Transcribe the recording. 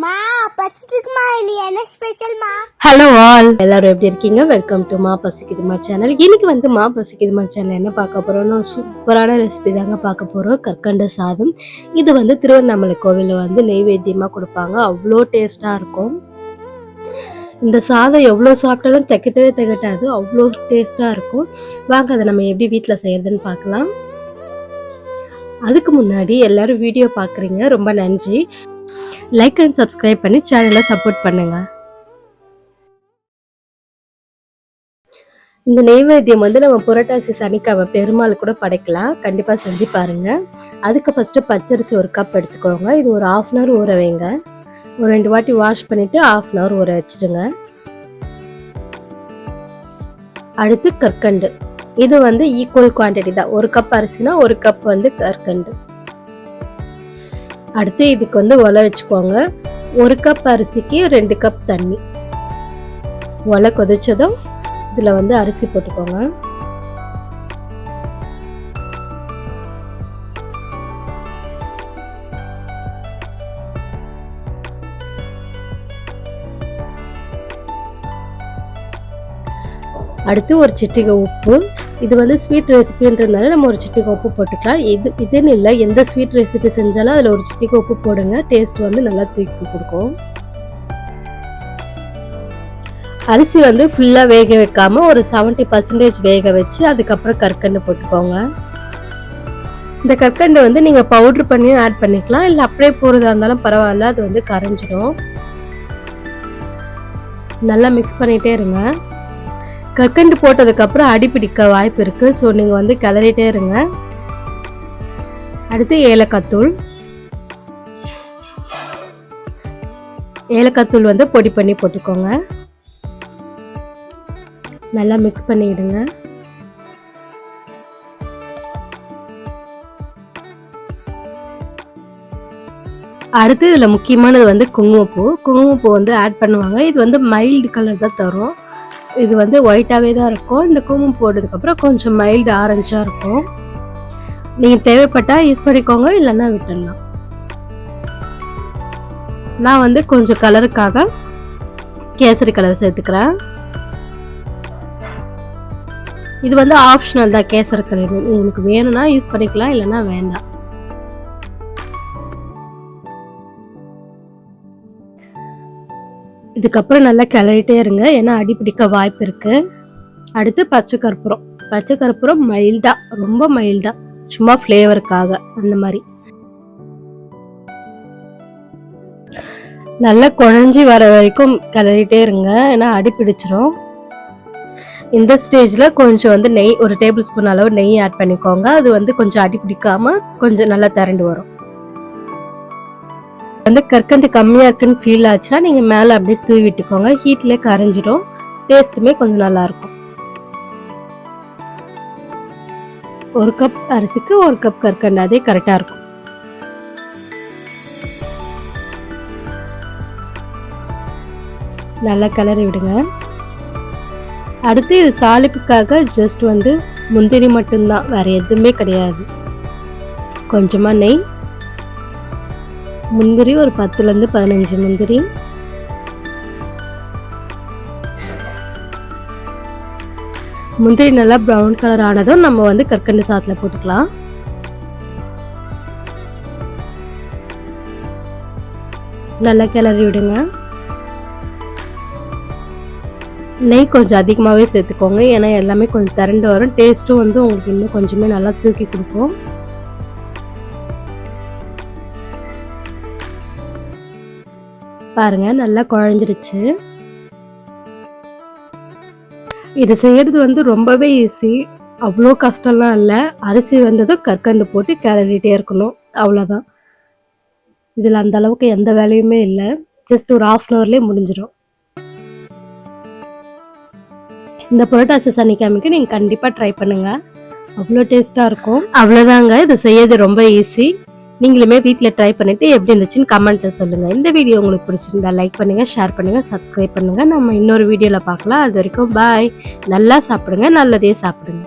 மா பசிக்குமா இல்லையா என்ன ஸ்பெஷல்மா? ஹலோ ஆல், எல்லாரும் எப்படி இருக்கீங்க? வெல்கம் டு மா பசிக்குதுமா சேனல். இன்னைக்கு வந்து மா பசிக்குதுமா சேனல் என்ன பார்க்க போறோம்னா சூப்பரான ரெசிபி தாங்க பார்க்க போறோம். கற்கண்டு சாதம். இது வந்து திருவண்ணாமலை கோவிலில் வந்து நெய்வேத்தியமா கொடுப்பாங்க. அவ்வளோ டேஸ்டா இருக்கும். இந்த சாதம் எவ்வளோ சாப்பிட்டாலும் திகட்டாது. அவ்வளோ டேஸ்டா இருக்கும். வாங்க அதை நம்ம எப்படி வீட்டில் செய்யறதுன்னு பார்க்கலாம். அதுக்கு முன்னாடி எல்லாரும் வீடியோ பார்க்குறீங்க, ரொம்ப நன்றி. லைக் அண்ட் சப்ஸ்கிரைப் பண்ணி சேனலை சப்போர்ட் பண்ணுங்க. இந்த நெய்வேத்தியம் வந்து நம்ம புரட்டாசி சனிக்கிழமை பெருமாள் கூட படைக்கலாம். கண்டிப்பாக செஞ்சு பாருங்க. அதுக்கு ஃபர்ஸ்ட் பச்சரிசி ஒரு கப் எடுத்துக்கோங்க. இது ஒரு 1/2 hour ஊற வைங்க. ஒரு 2 வாட்டி வாஷ் பண்ணிட்டு 1/2 hour ஊற வச்சிடுங்க. அடுத்து கற்கண்டு. இது வந்து ஈக்குவல் குவான்டிட்டி தான். 1 கப் அரிசினா 1 கப் வந்து கற்கண்டு. அடுத்து இதுக்கு வந்து ஒலை வச்சுக்கோங்க. 1 கப் அரிசிக்கு 2 கப் தண்ணி. ஒலை கொதிச்சதும் இதுல வந்து அரிசி போட்டுக்கோங்க. அடுத்து ஒரு சிட்டிகை உப்பு. இது வந்து ஸ்வீட் ரெசிபின்றதுனால நம்ம ஒரு சிட்டிகை உப்பு போட்டுக்கலாம். இதுன்னு இல்லை, எந்த ஸ்வீட் ரெசிபி செஞ்சாலும் அதில் ஒரு சிட்டிகை உப்பு போடுங்க. டேஸ்ட் வந்து நல்லா தூக்கி கொடுக்கும். அரிசி வந்து ஃபுல்லாக வேக வைக்காம ஒரு 70% வேக வச்சு அதுக்கப்புறம் கற்கண்டு போட்டுக்கோங்க. இந்த கற்கண்டு வந்து நீங்கள் பவுட்ரு பண்ணியும் ஆட் பண்ணிக்கலாம், இல்லை அப்படியே போடுறதா இருந்தாலும் பரவாயில்ல, அது வந்து கரைஞ்சிடும். நல்லா மிக்ஸ் பண்ணிகிட்டே இருங்க. கற்கண்டு போட்டதுக்கப்புறம் அடிப்பிடிக்க வாய்ப்பு இருக்குது. ஸோ நீங்கள் வந்து கிளறிட்டே இருங்க. அடுத்து ஏலக்காய்த்தூள். ஏலக்காய்த்தூள் வந்து பொடி பண்ணி போட்டுக்கோங்க. நல்லா மிக்ஸ் பண்ணிவிடுங்க. அடுத்து இதில் முக்கியமானது வந்து குங்குமப்பூ. குங்குமப்பூ வந்து ஆட் பண்ணுவாங்க. இது வந்து மைல்டு கலர் தான் தரும். இது வந்து ஒயிட்டாகவே தான் இருக்கும். இந்த குங்குமம் போட்டதுக்கப்புறம் கொஞ்சம் மைல்டு ஆரஞ்சாக இருக்கும். நீங்கள் தேவைப்பட்டால் யூஸ் பண்ணிக்கோங்க, இல்லைன்னா விட்டுடலாம். நான் வந்து கொஞ்சம் கலருக்காக கேசரி கலர் சேர்த்துக்கிறேன். இது வந்து ஆப்ஷனல் தான், கேசரி கலர். உங்களுக்கு வேணும்னா யூஸ் பண்ணிக்கலாம், இல்லைன்னா வேண்டாம். இதுக்கப்புறம் நல்லா கிளறிட்டே இருங்க, ஏன்னா அடி பிடிக்க வாய்ப்பு இருக்கு. அடுத்து பச்சை கற்பூரம். பச்சை கற்பூரம் மைல்டா, ரொம்ப மைல்டா, சும்மா ஃப்ளேவருக்காக அந்த மாதிரி. நல்லா குழஞ்சி வர வரைக்கும் கிளறிட்டே இருங்க, ஏன்னா அடி பிடிச்சிரும். இந்த ஸ்டேஜில் கொஞ்சம் வந்து நெய், ஒரு டேபிள் ஸ்பூன் அளவு நெய் ஆட் பண்ணிக்கோங்க. அது வந்து கொஞ்சம் அடி பிடிக்காம கொஞ்சம் நல்லா திரண்டு வரும். வந்து கற்கண்டு கம்மியாக இருக்குன்னு ஃபீல் ஆச்சுன்னா நீங்கள் மேலே அப்படியே தூவி விட்டுக்கோங்க. ஹீட்லேயே கரைஞ்சிடும். டேஸ்ட்டுமே கொஞ்சம் நல்லாயிருக்கும். 1 கப் அரிசிக்கு 1 கப் கற்கண்டு, அதே கரெக்டாக இருக்கும். நல்லா கிளறி விடுங்க. அடுத்து இது தாளிப்புக்காக ஜஸ்ட் வந்து முந்திரி மட்டும்தான், வேறு எதுவுமே கிடையாது. கொஞ்சமாக நெய், முந்திரி ஒரு 10 to 15 முந்திரி, முந்திரி நல்லா ப்ரௌன் கலர் ஆனதும் நம்ம வந்து கற்கண்டு சாத்தில் போட்டுக்கலாம். நல்லா கிளறி விடுங்க. நெய் கொஞ்சம் அதிகமாகவே சேர்த்துக்கோங்க, ஏன்னா எல்லாமே கொஞ்சம் திரண்டு வரும். டேஸ்ட்டும் வந்து உங்களுக்கு இன்னும் கொஞ்சமே நல்லா தூக்கி கொடுக்கும். பாருங்க, நல்லா குழஞ்சிருச்சு. இது செய்யறது வந்து ரொம்பவே ஈஸி, அவ்வளோ கஷ்டம்லாம் இல்லை. அரிசி வந்ததும் கற்கண்டு போட்டு கிளறிட்டே இருக்கணும், அவ்வளோதான். இதில் அந்த அளவுக்கு எந்த வேலையுமே இல்லை. ஜஸ்ட் ஒரு 1/2 hourலேயே முடிஞ்சிடும். இந்த புரட்டாசி சனிக்கிழமைக்கு நீங்கள் கண்டிப்பாக ட்ரை பண்ணுங்கள், அவ்வளோ டேஸ்ட்டாக இருக்கும். அவ்வளோதாங்க, இது செய்யறது ரொம்ப ஈஸி. நீங்களுமே வீட்டில் ட்ரை பண்ணிவிட்டு எப்படி இருந்துச்சுன்னு கமெண்ட்டில் சொல்லுங்கள். இந்த வீடியோ உங்களுக்கு பிடிச்சிருந்தா லைக் பண்ணுங்கள், ஷேர் பண்ணுங்கள், சப்ஸ்கிரைப் பண்ணுங்கள். நம்ம இன்னொரு வீடியோவில் பார்க்கலாம். அது வரைக்கும் பாய். நல்லா சாப்பிடுங்க, நல்லதே சாப்பிடுங்க.